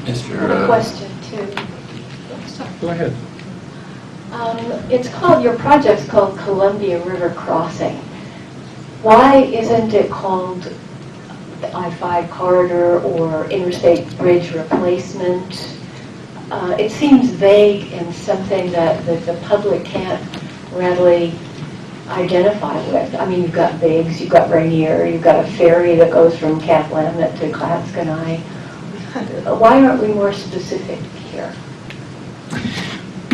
Mr. I have a question too. Go ahead. It's called, your project's called Columbia River Crossing. Why isn't it called the I-5 corridor or interstate bridge replacement? It seems vague and something that the public can't readily identify with. I mean, you've got Biggs, you've got Rainier, you've got a ferry that goes from Camp Lambert to Clatskanie. Why aren't we more specific here?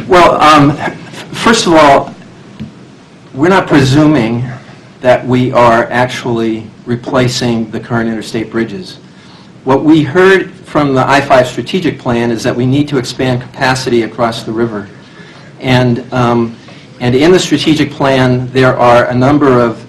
Well, first of all, we're not presuming that we are actually replacing the current interstate bridges. What we heard from the I-5 strategic plan is that we need to expand capacity across the river. And in the strategic plan, there are a number of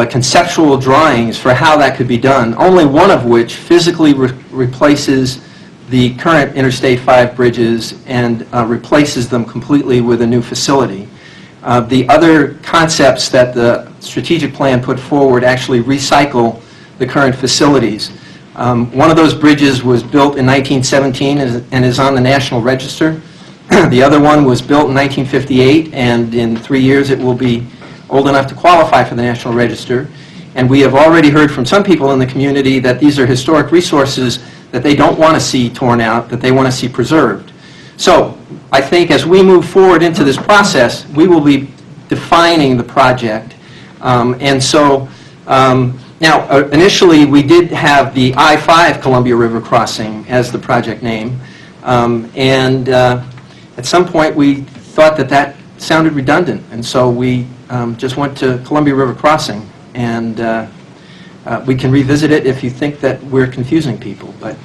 conceptual drawings for how that could be done, only one of which physically replaces the current Interstate 5 bridges and replaces them completely with a new facility. The other concepts that the strategic plan put forward actually recycle the current facilities. One of those bridges was built in 1917 and is on the National Register. The other one was built in 1958, and in 3 years it will be old enough to qualify for the National Register. And we have already heard from some people in the community that these are historic resources that they don't want to see torn out, that they want to see preserved. So I think as we move forward into this process, we will be defining the project. Now, initially we did have the I-5 Columbia River Crossing as the project name. At some point we thought that that sounded redundant, and so we just went to Columbia River Crossing. And we can revisit it if you think that we're confusing people. But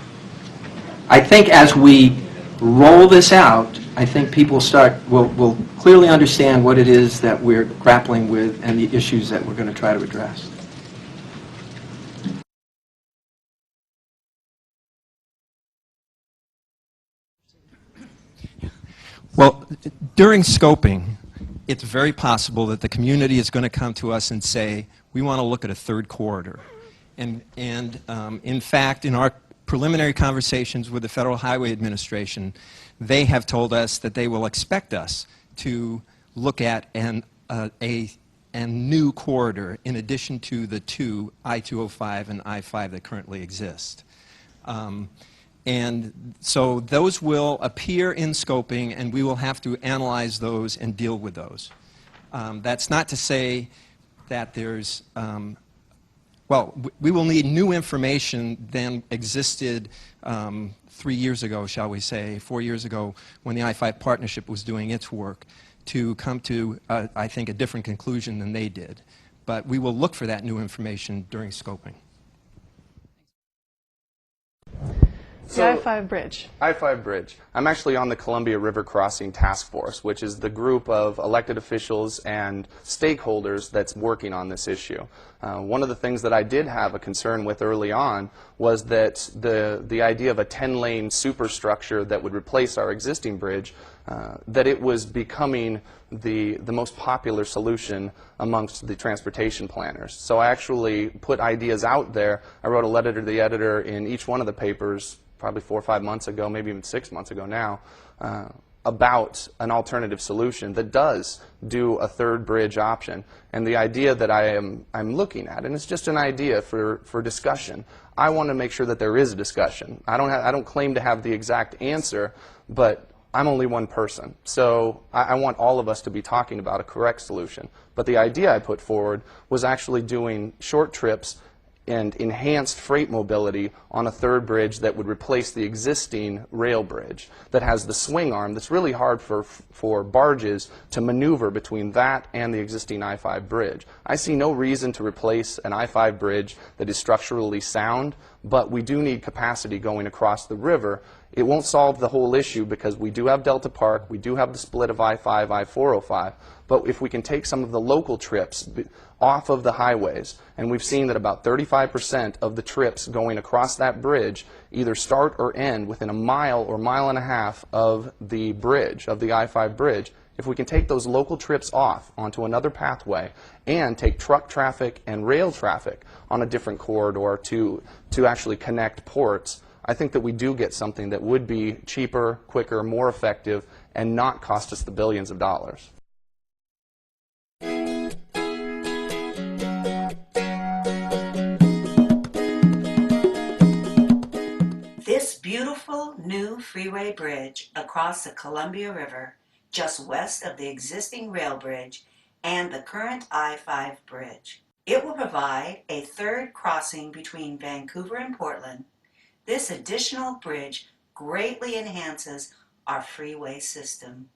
I think as we roll this out, I think people will clearly understand what it is that we're grappling with and the issues that we're going to try to address. Well, during scoping, it's very possible that the community is going to come to us and say, we want to look at a third corridor. And in fact, in our preliminary conversations with the Federal Highway Administration, they have told us that they will expect us to look at a new corridor in addition to the two, I-205 and I-5, that currently exist. And so those will appear in scoping, and we will have to analyze those and deal with those. That's not to say that there's, well, we will need new information than existed 3 years ago, shall we say, 4 years ago, when the I-5 partnership was doing its work, to come to, I think, a different conclusion than they did. But we will look for that new information during scoping. The I-5 bridge. I-5 bridge. I'm actually on the Columbia River Crossing Task Force, which is the group of elected officials and stakeholders that's working on this issue. One of the things that I did have a concern with early on was that the idea of a 10-lane superstructure that would replace our existing bridge, that it was becoming the most popular solution amongst the transportation planners. So I actually put ideas out there. I wrote a letter to the editor in each one of the papers probably 4 or 5 months ago, maybe even 6 months ago now, about an alternative solution that does do a third bridge option. And the idea that I'm looking at, and it's just an idea for discussion, I want to make sure that there is a discussion. I don't claim to have the exact answer, but I'm only one person. So I want all of us to be talking about a correct solution. But the idea I put forward was actually doing short trips and enhanced freight mobility on a third bridge that would replace the existing rail bridge that has the swing arm that's really hard for barges to maneuver between that and the existing I-5 bridge. I see no reason to replace an I-5 bridge that is structurally sound, but we do need capacity going across the river. It won't solve the whole issue because we do have Delta Park, we do have the split of I-5, I-405, but if we can take some of the local trips off of the highways, and we've seen that about 35% of the trips going across that bridge either start or end within a mile or mile and a half of the bridge, of the I-5 bridge. If we can take those local trips off onto another pathway and take truck traffic and rail traffic on a different corridor to actually connect ports, I think that we do get something that would be cheaper, quicker, more effective, and not cost us the billions of dollars. This beautiful new freeway bridge across the Columbia River, just west of the existing rail bridge and the current I-5 bridge. It will provide a third crossing between Vancouver and Portland. This additional bridge greatly enhances our freeway system.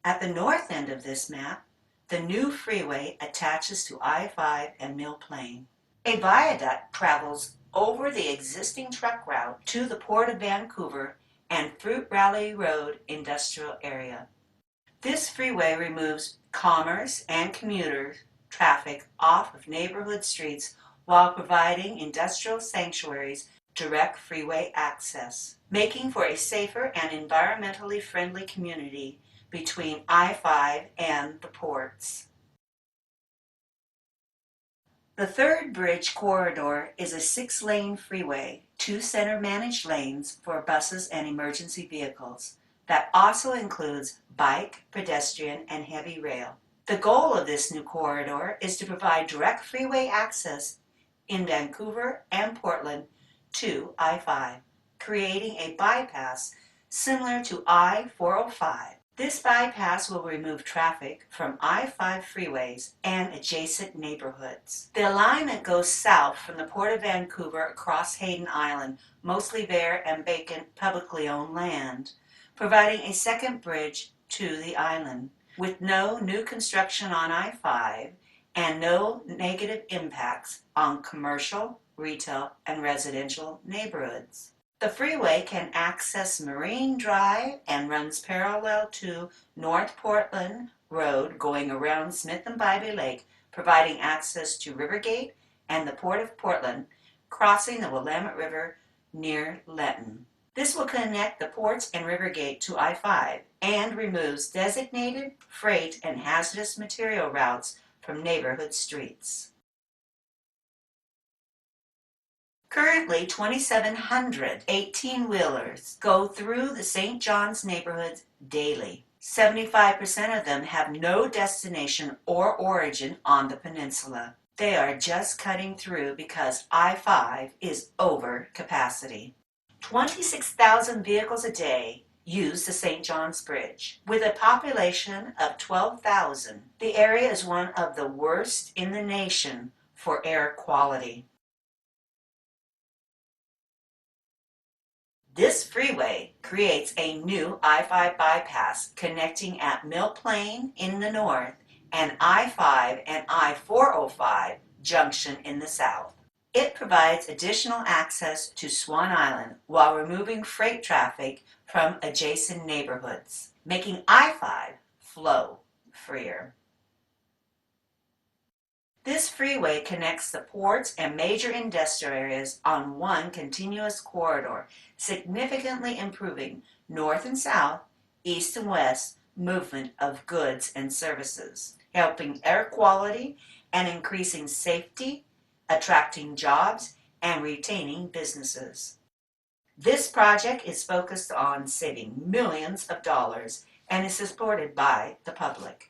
At the north end of this map, the new freeway attaches to I-5 and Mill Plain. A viaduct travels over the existing truck route to the Port of Vancouver and Fruit Valley Road industrial area. This freeway removes commerce and commuter traffic off of neighborhood streets while providing industrial sanctuaries direct freeway access, making for a safer and environmentally friendly community between I-5 and the ports. The third bridge corridor is a 6-lane freeway, 2 center-managed lanes for buses and emergency vehicles, that also includes bike, pedestrian, and heavy rail. The goal of this new corridor is to provide direct freeway access in Vancouver and Portland to I-5, creating a bypass similar to I-405. This bypass will remove traffic from I-5 freeways and adjacent neighborhoods. The alignment goes south from the Port of Vancouver across Hayden Island, mostly bare and vacant publicly owned land, providing a second bridge to the island, with no new construction on I-5 and no negative impacts on commercial, retail, and residential neighborhoods. The freeway can access Marine Drive and runs parallel to North Portland Road going around Smith and Bybee Lake, providing access to Rivergate and the Port of Portland, crossing the Willamette River near Letton. This will connect the ports and Rivergate to I-5 and removes designated freight and hazardous material routes from neighborhood streets. Currently, 2,700 18-wheelers go through the St. John's neighborhoods daily. 75% of them have no destination or origin on the peninsula. They are just cutting through because I-5 is over capacity. 26,000 vehicles a day use the St. John's Bridge. With a population of 12,000, the area is one of the worst in the nation for air quality. This freeway creates a new I-5 bypass connecting at Mill Plain in the north and I-5 and I-405 junction in the south. It provides additional access to Swan Island while removing freight traffic from adjacent neighborhoods, making I-5 flow freer. This freeway connects the ports and major industrial areas on one continuous corridor, significantly improving north and south, east and west movement of goods and services, helping air quality and increasing safety, attracting jobs, and retaining businesses. This project is focused on saving millions of dollars and is supported by the public.